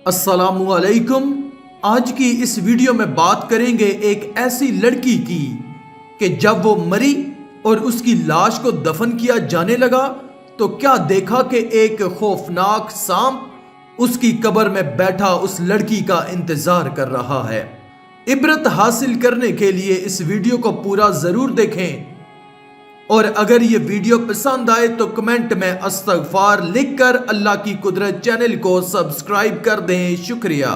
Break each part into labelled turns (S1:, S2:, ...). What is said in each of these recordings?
S1: السلام علیکم۔ آج کی اس ویڈیو میں بات کریں گے ایک ایسی لڑکی کی کہ جب وہ مری اور اس کی لاش کو دفن کیا جانے لگا تو کیا دیکھا کہ ایک خوفناک سانپ اس کی قبر میں بیٹھا اس لڑکی کا انتظار کر رہا ہے۔ عبرت حاصل کرنے کے لیے اس ویڈیو کو پورا ضرور دیکھیں، اور اگر یہ ویڈیو پسند آئے تو کمنٹ میں استغفار لکھ کر اللہ کی قدرت چینل کو سبسکرائب کر دیں۔ شکریہ۔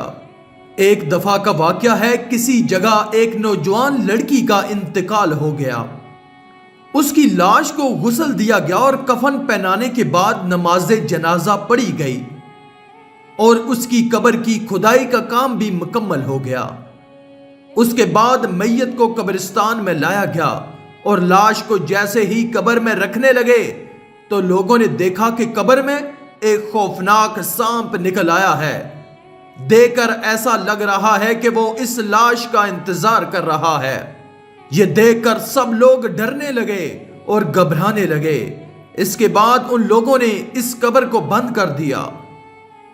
S1: ایک دفعہ کا واقعہ ہے، کسی جگہ ایک نوجوان لڑکی کا انتقال ہو گیا۔ اس کی لاش کو غسل دیا گیا اور کفن پہنانے کے بعد نماز جنازہ پڑھی گئی اور اس کی قبر کی کھدائی کا کام بھی مکمل ہو گیا۔ اس کے بعد میت کو قبرستان میں لایا گیا اور لاش کو جیسے ہی قبر میں رکھنے لگے تو لوگوں نے دیکھا کہ قبر میں ایک خوفناک سانپ نکل آیا ہے۔ دیکھ کر ایسا لگ رہا ہے کہ وہ اس لاش کا انتظار کر رہا ہے۔ یہ دیکھ کر سب لوگ ڈرنے لگے اور گھبرانے لگے۔ اس کے بعد ان لوگوں نے اس قبر کو بند کر دیا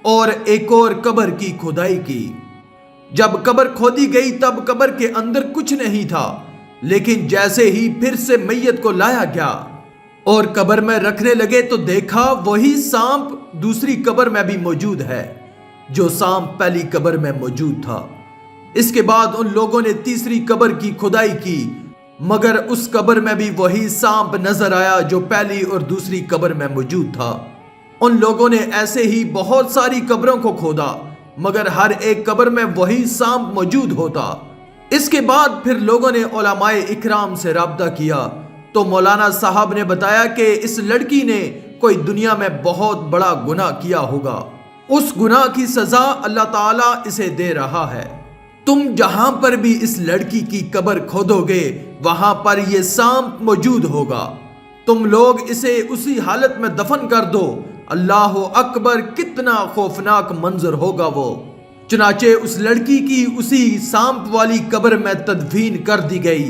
S1: اور ایک اور قبر کی کھدائی کی۔ جب قبر کھودی گئی تب قبر کے اندر کچھ نہیں تھا، لیکن جیسے ہی پھر سے میت کو لایا گیا اور قبر میں رکھنے لگے تو دیکھا وہی سانپ دوسری قبر میں بھی موجود ہے جو سانپ پہلی قبر میں موجود تھا۔ اس کے بعد ان لوگوں نے تیسری قبر کی کھدائی کی، مگر اس قبر میں بھی وہی سانپ نظر آیا جو پہلی اور دوسری قبر میں موجود تھا۔ ان لوگوں نے ایسے ہی بہت ساری قبروں کو کھودا، مگر ہر ایک قبر میں وہی سانپ موجود ہوتا۔ اس کے بعد پھر لوگوں نے علماء اکرام سے رابطہ کیا تو مولانا صاحب نے بتایا کہ اس لڑکی نے کوئی دنیا میں بہت بڑا گناہ کیا ہوگا، اس گناہ کی سزا اللہ تعالیٰ اسے دے رہا ہے۔ تم جہاں پر بھی اس لڑکی کی قبر کھودو گے وہاں پر یہ سانپ موجود ہوگا، تم لوگ اسے اسی حالت میں دفن کر دو۔ اللہ اکبر، کتنا خوفناک منظر ہوگا وہ۔ چنانچہ اس لڑکی کی اسی سانپ والی قبر میں تدفین کر دی گئی۔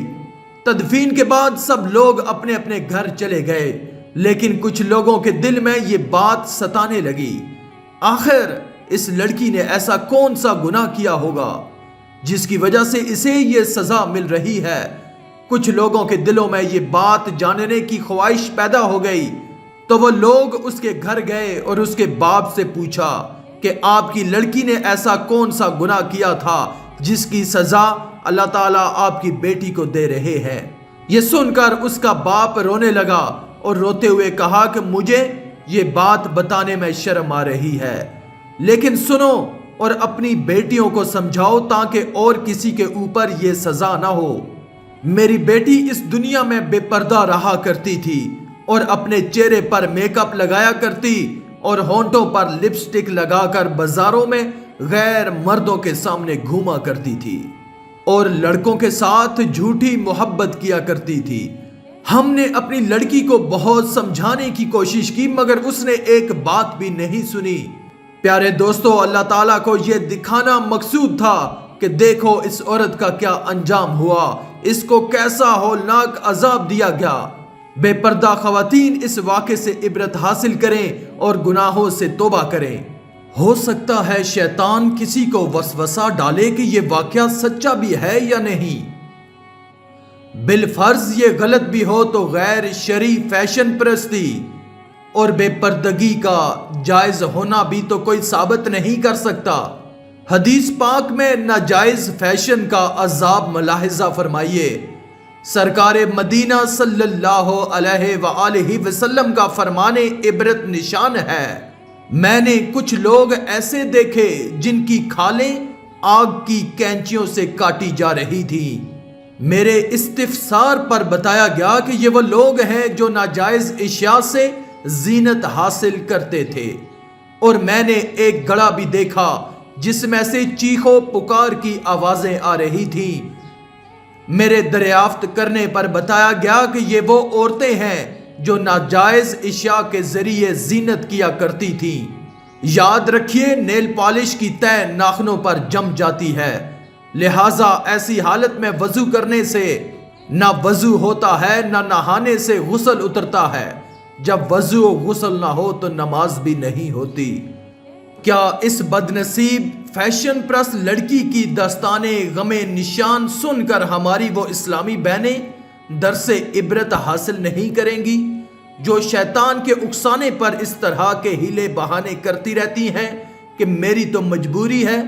S1: تدفین کے بعد سب لوگ اپنے اپنے گھر چلے گئے، لیکن کچھ لوگوں کے دل میں یہ بات ستانے لگی، آخر اس لڑکی نے ایسا کون سا گناہ کیا ہوگا جس کی وجہ سے اسے یہ سزا مل رہی ہے۔ کچھ لوگوں کے دلوں میں یہ بات جاننے کی خواہش پیدا ہو گئی تو وہ لوگ اس کے گھر گئے اور اس کے باپ سے پوچھا کہ آپ کی لڑکی نے ایسا کون سا گناہ کیا تھا جس کی سزا اللہ تعالیٰ آپ کی بیٹی کو دے رہے ہیں۔ یہ سن کر اس کا باپ رونے لگا اور روتے ہوئے کہا کہ مجھے یہ بات بتانے میں شرم آ رہی ہے، لیکن سنو اور اپنی بیٹیوں کو سمجھاؤ تاکہ اور کسی کے اوپر یہ سزا نہ ہو۔ میری بیٹی اس دنیا میں بے پردہ رہا کرتی تھی اور اپنے چہرے پر میک اپ لگایا کرتی اور ہونٹوں پر لپسٹک لگا کر بازاروں میں غیر مردوں کے سامنے گھوما کرتی تھی اور لڑکوں کے ساتھ جھوٹی محبت کیا کرتی تھی۔ ہم نے اپنی لڑکی کو بہت سمجھانے کی کوشش کی مگر اس نے ایک بات بھی نہیں سنی۔ پیارے دوستو، اللہ تعالیٰ کو یہ دکھانا مقصود تھا کہ دیکھو اس عورت کا کیا انجام ہوا، اس کو کیسا ہولناک عذاب دیا گیا۔ بے پردہ خواتین اس واقعے سے عبرت حاصل کریں اور گناہوں سے توبہ کریں۔ ہو سکتا ہے شیطان کسی کو وسوسہ ڈالے کہ یہ واقعہ سچا بھی ہے یا نہیں۔ بالفرض یہ غلط بھی ہو تو غیر شرعی فیشن پرستی اور بے پردگی کا جائز ہونا بھی تو کوئی ثابت نہیں کر سکتا۔ حدیث پاک میں ناجائز فیشن کا عذاب ملاحظہ فرمائیے۔ سرکار مدینہ صلی اللہ علیہ وآلہ وسلم کا فرمان عبرت نشان ہے، میں نے کچھ لوگ ایسے دیکھے جن کی کھالیں آگ کی کینچیوں سے کاٹی جا رہی تھی۔ میرے استفسار پر بتایا گیا کہ یہ وہ لوگ ہیں جو ناجائز اشیاء سے زینت حاصل کرتے تھے، اور میں نے ایک گڑھا بھی دیکھا جس میں سے چیخو پکار کی آوازیں آ رہی تھیں۔ میرے دریافت کرنے پر بتایا گیا کہ یہ وہ عورتیں ہیں جو ناجائز اشیاء کے ذریعے زینت کیا کرتی تھیں۔ یاد رکھیے، نیل پالش کی تہ ناخنوں پر جم جاتی ہے، لہٰذا ایسی حالت میں وضو کرنے سے نہ وضو ہوتا ہے نہ نہانے سے غسل اترتا ہے۔ جب وضو و غسل نہ ہو تو نماز بھی نہیں ہوتی۔ کیا اس بدنصیب فیشن پرست لڑکی کی داستانے غم نشان سن کر ہماری وہ اسلامی بہنیں درس عبرت حاصل نہیں کریں گی جو شیطان کے اکسانے پر اس طرح کے ہیلے بہانے کرتی رہتی ہیں کہ میری تو مجبوری ہے،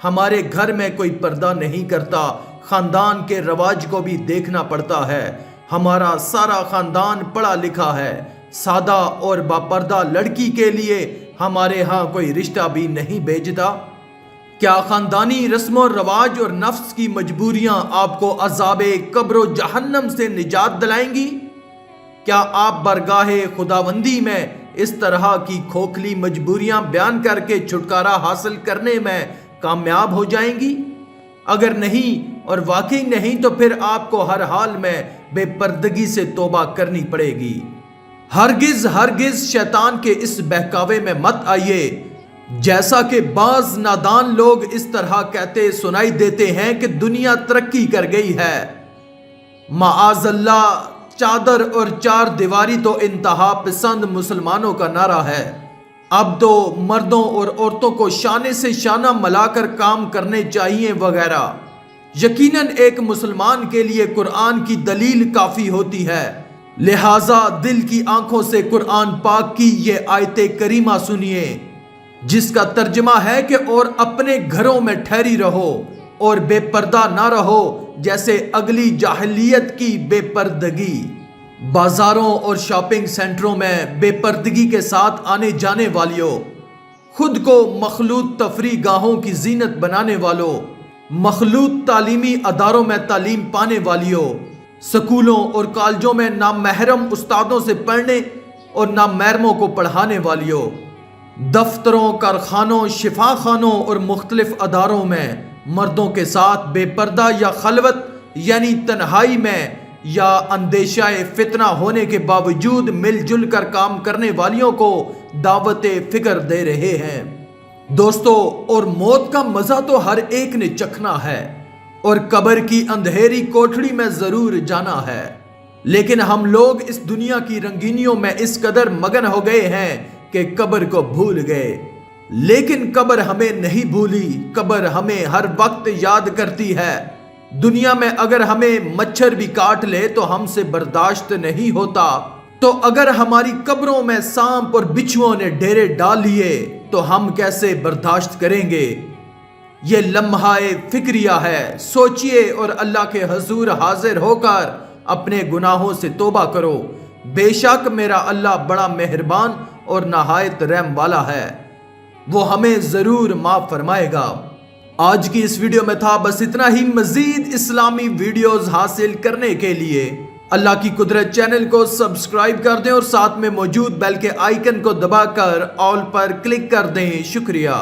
S1: ہمارے گھر میں کوئی پردہ نہیں کرتا، خاندان کے رواج کو بھی دیکھنا پڑتا ہے، ہمارا سارا خاندان پڑھا لکھا ہے، سادہ اور باپردہ لڑکی کے لیے ہمارے ہاں کوئی رشتہ بھی نہیں بھیجتا؟ کیا خاندانی رسم و رواج اور نفس کی مجبوریاں آپ کو عذاب قبر و جہنم سے نجات دلائیں گی؟ کیا آپ برگاہ خداوندی میں اس طرح کی کھوکھلی مجبوریاں بیان کر کے چھٹکارا حاصل کرنے میں کامیاب ہو جائیں گی؟ اگر نہیں اور واقعی نہیں تو پھر آپ کو ہر حال میں بے پردگی سے توبہ کرنی پڑے گی۔ ہرگز شیطان کے اس بہکاوے میں مت آئیے، جیسا کہ بعض نادان لوگ اس طرح کہتے سنائی دیتے ہیں کہ دنیا ترقی کر گئی ہے۔ معاذ اللہ، چادر اور چار دیواری تو انتہا پسند مسلمانوں کا نعرہ ہے۔ اب تو مردوں اور عورتوں کو شانے سے شانہ ملا کر کام کرنے چاہیے وغیرہ۔ یقیناً ایک مسلمان کے لیے قرآن کی دلیل کافی ہوتی ہے، لہٰذا دل کی آنکھوں سے قرآن پاک کی یہ آیت کریمہ سنیے، جس کا ترجمہ ہے کہ اور اپنے گھروں میں ٹھہری رہو اور بے پردہ نہ رہو جیسے اگلی جاہلیت کی بے پردگی۔ بازاروں اور شاپنگ سینٹروں میں بے پردگی کے ساتھ آنے جانے والیوں، خود کو مخلوط تفریح گاہوں کی زینت بنانے والوں، مخلوط تعلیمی اداروں میں تعلیم پانے والیوں، سکولوں اور کالجوں میں نامحرم استادوں سے پڑھنے اور نامحرموں کو پڑھانے والیوں، دفتروں، کارخانوں، شفا خانوں اور مختلف اداروں میں مردوں کے ساتھ بے پردہ یا خلوت یعنی تنہائی میں یا اندیشہ فتنہ ہونے کے باوجود مل جل کر کام کرنے والیوں کو دعوت فکر دے رہے ہیں۔ دوستو، اور موت کا مزہ تو ہر ایک نے چکھنا ہے اور قبر کی اندھیری کوٹھڑی میں ضرور جانا ہے، لیکن ہم لوگ اس دنیا کی رنگینیوں میں اس قدر مگن ہو گئے ہیں کہ قبر کو بھول گئے۔ لیکن قبر ہمیں نہیں بھولی، قبر ہمیں ہر وقت یاد کرتی ہے۔ دنیا میں اگر ہمیں مچھر بھی کاٹ لے تو ہم سے برداشت نہیں ہوتا، تو اگر ہماری قبروں میں سانپ اور بچھوؤں نے ڈیرے ڈال لیے تو ہم کیسے برداشت کریں گے؟ یہ لمحہ فکریہ ہے، سوچئے اور اللہ کے حضور حاضر ہو کر اپنے گناہوں سے توبہ کرو۔ بے شک میرا اللہ بڑا مہربان اور نہایت رحم والا ہے، وہ ہمیں ضرور معاف فرمائے گا۔ آج کی اس ویڈیو میں تھا بس اتنا ہی۔ مزید اسلامی ویڈیوز حاصل کرنے کے لیے اللہ کی قدرت چینل کو سبسکرائب کر دیں اور ساتھ میں موجود بیل کے آئیکن کو دبا کر آل پر کلک کر دیں۔ شکریہ۔